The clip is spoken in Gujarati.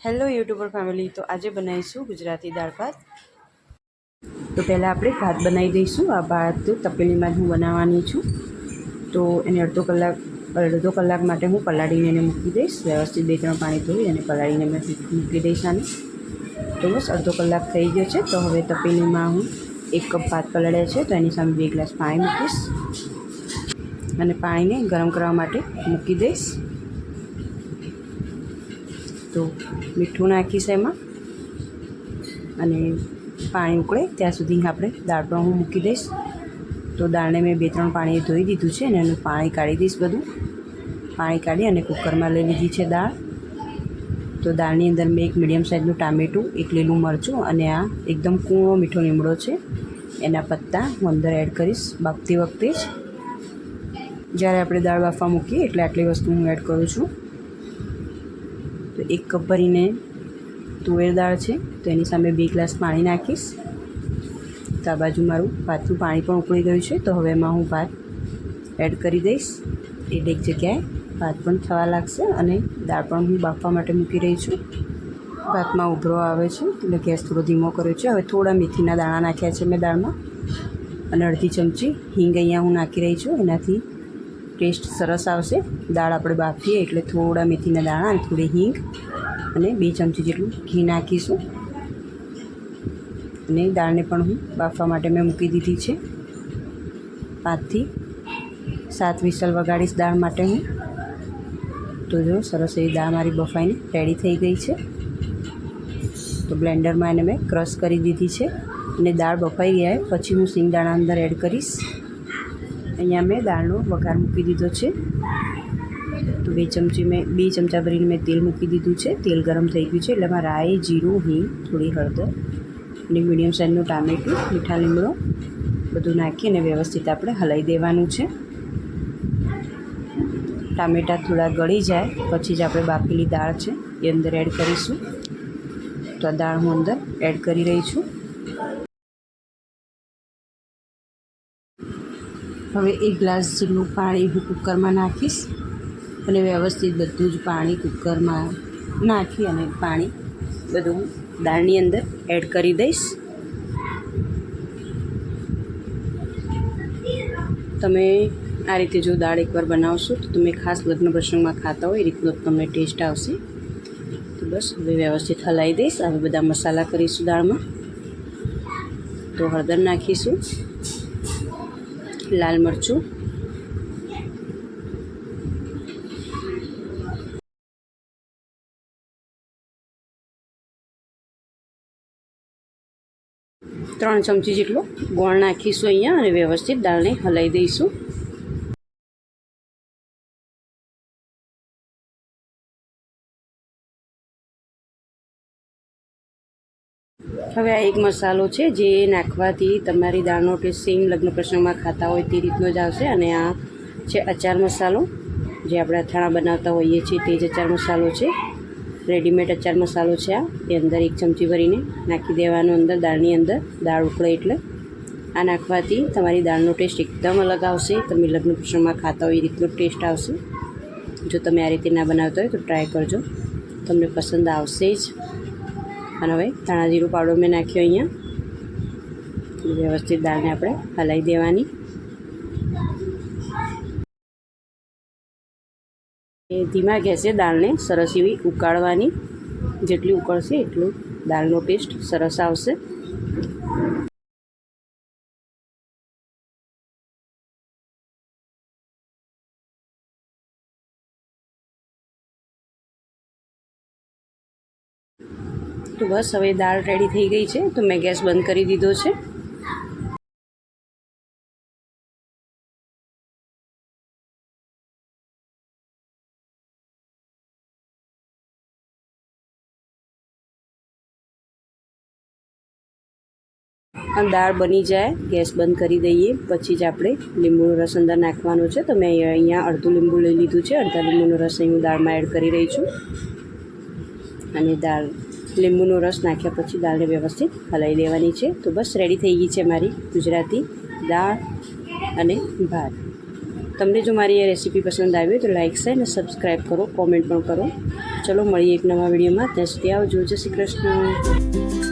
હેલો યુટ્યુબર ફેમિલી, તો આજે બનાવીશું ગુજરાતી દાળ ભાત। તો પહેલાં આપણે ભાત બનાવી દઈશું। આ ભાત તપેલીમાં હું બનાવવાની છું, તો એને અડધો કલાક માટે હું પલાળીને એને મૂકી દઈશ। વ્યવસ્થિત 2-3 પાણી ધોઈ અને પલાળીને મેં મૂકી દઈશ આને। તો બસ અડધો કલાક થઈ ગયો છે। તો હવે તપેલીમાં હું 1 કપ ભાત પલાળ્યા છે, તો એની સામે 2 ગ્લાસ પાણી મૂકીશ અને પાણીને ગરમ કરવા માટે મૂકી દઈશ। તો મીઠું નાખીશ એમાં અને પાણી ઉકળે ત્યાં સુધી આપણે દાળ પણ હું મૂકી દઈશ। તો દાળને મેં 2-3 પાણીએ ધોઈ દીધું છે અને એનું પાણી કાઢી દઈશ। બધું પાણી કાઢી અને કુકરમાં લઈ લીધી છે દાળ। તો દાળની અંદર મેં 1 મીડિયમ સાઇઝનું ટામેટું, 1 લીલું મરચું અને આ એકદમ કૂણો મીઠો લીમડો છે, એના પત્તા હું અંદર એડ કરીશ બાફતી વખતે જ। જ્યારે આપણે દાળ બાફવા મૂકીએ એટલે આટલી વસ્તુ હું એડ કરું છું। તો 1 કપ ભરીને તુવેર દાળ છે, તો એની સામે 2 ગ્લાસ પાણી નાખીશ। તો આ બાજુ મારું ભાતનું પાણી પણ ઉકળી ગયું છે। તો હવે એમાં હું ભાત એડ કરી દઈશ। એક જગ્યાએ ભાત પણ થવા લાગશે અને દાળ પણ હું બાફવા માટે મૂકી રહી છું। ભાતમાં ઉભરો આવે છે એટલે ગેસ થોડો ધીમો કર્યો છે। હવે થોડા મેથીના દાણા નાખ્યા છે મેં દાળમાં અને અડધી ચમચી હિંગ અહીંયા હું નાખી રહી છું। એનાથી ટેસ્ટ સરસ આવશે। દાળ આપણે બાફીએ એટલે થોડા મેથીના દાણા અને થોડી હિંગ અને 2 ચમચી જેટલું ઘી નાખીશું અને દાળને પણ હું બાફવા માટે મેં મૂકી દીધી છે। 5 થી 7 વિસલ વગાડીશ દાળ માટે હું। તો જો સરસ એવી દાળ મારી બફાઈને રેડી થઈ ગઈ છે। તો બ્લેન્ડરમાં એને મેં ક્રશ કરી દીધી છે અને દાળ બફાઈ ગયા પછી હું સિંગદાણા અંદર એડ કરીશ। અહીંયા મેં દાળનો વઘાર મૂકી દીધો છે। તો 2 ચમચા ભરીને મેં તેલ મૂકી દીધું છે। તેલ ગરમ થઈ ગયું છે એટલે એમાં રાઈ, જીરું, હિંગ, થોડી હળદર અને મીડિયમ સાઇઝનું ટામેટું, મીઠા લીમડો બધું નાખી અને વ્યવસ્થિત આપણે હલાવી દેવાનું છે। ટામેટાં થોડા ગળી જાય પછી જ આપણે બાફેલી દાળ છે એ અંદર એડ કરીશું। તો આ દાળ હું અંદર એડ કરી રહી છું। હવે 1 ગ્લાસ જેટલું પાણી હું કુકરમાં નાખીશ અને વ્યવસ્થિત બધું જ પાણી કુકરમાં નાખી અને પાણી બધું દાળની અંદર એડ કરી દઈશ। તમે આ રીતે જો દાળ એકવાર બનાવશો તો તમે ખાસ લગ્ન પ્રસંગમાં ખાતા હોય એ રીતનો તમને ટેસ્ટ આવશે। તો બસ હવે વ્યવસ્થિત હલાવી દઈશ। હવે બધા મસાલા કરીશું દાળમાં। તો હળદર નાખીશું, લાલ મરચું, ત્રણ ચમચી જેટલો ગોળ નાખીશું અહીંયા અને વ્યવસ્થિત દાળને હલાવી દઈશું। હવે આ એક મસાલો છે જે નાખવાથી તમારી દાળનો ટેસ્ટ સેમ લગ્ન પ્રસંગમાં ખાતા હોય તે રીતનો જ આવશે। અને આ છે અચાર મસાલો, જે આપણે અથાણા બનાવતા હોઈએ છીએ તે જ અચાર મસાલો છે। રેડીમેડ અચાર મસાલો છે આ, એ અંદર 1 ચમચી ભરીને નાખી દેવાનો અંદર દાળની અંદર। દાળ ઉકળે એટલે આ નાખવાથી તમારી દાળનો ટેસ્ટ એકદમ અલગ આવશે। તમે લગ્ન પ્રસંગમાં ખાતા હોય એ રીતનો ટેસ્ટ આવશે। જો તમે આ રીતે ના બનાવતા હોય તો ટ્રાય કરજો, તમને પસંદ આવશે જ। અને હવે ધાણા જીરું પાવડર મેં નાખ્યો અહીંયા। વ્યવસ્થિત દાળને આપણે હલાવી દેવાની। ધીમા ગેસે દાળને સરસ એવી ઉકાળવાની, જેટલી ઉકળશે એટલું દાળનો ટેસ્ટ સરસ આવશે। તો બસ હવે દાળ રેડી થઈ ગઈ છે, તો મેં ગેસ બંધ કરી દીધો છે। આ દાળ બની જાય ગેસ બંધ કરી દઈએ પછી જ આપણે લીંબુનો રસ અંદર નાખવાનો છે। તો મેં અહીંયા અડધું લીંબુ લઈ લીધું છે, અડધા લીંબુનો રસ અહીં હું દાળમાં એડ કરી રહી છું અને લીંબુનો રસ નાખ્યા પછી દાળને વ્યવસ્થિત હલાવી દેવાની છે। તો બસ રેડી થઈ ગઈ છે મારી ગુજરાતી દાળ અને ભાત। તમને જો મારી એ રેસીપી પસંદ આવી હોય તો લાઇક, શેર અને સબસ્ક્રાઈબ કરો, કોમેન્ટ પણ કરો। ચલો મળીએ એક નવા વિડીયોમાં. ત્યાં સુધી આવજો. જય શ્રી કૃષ્ણ.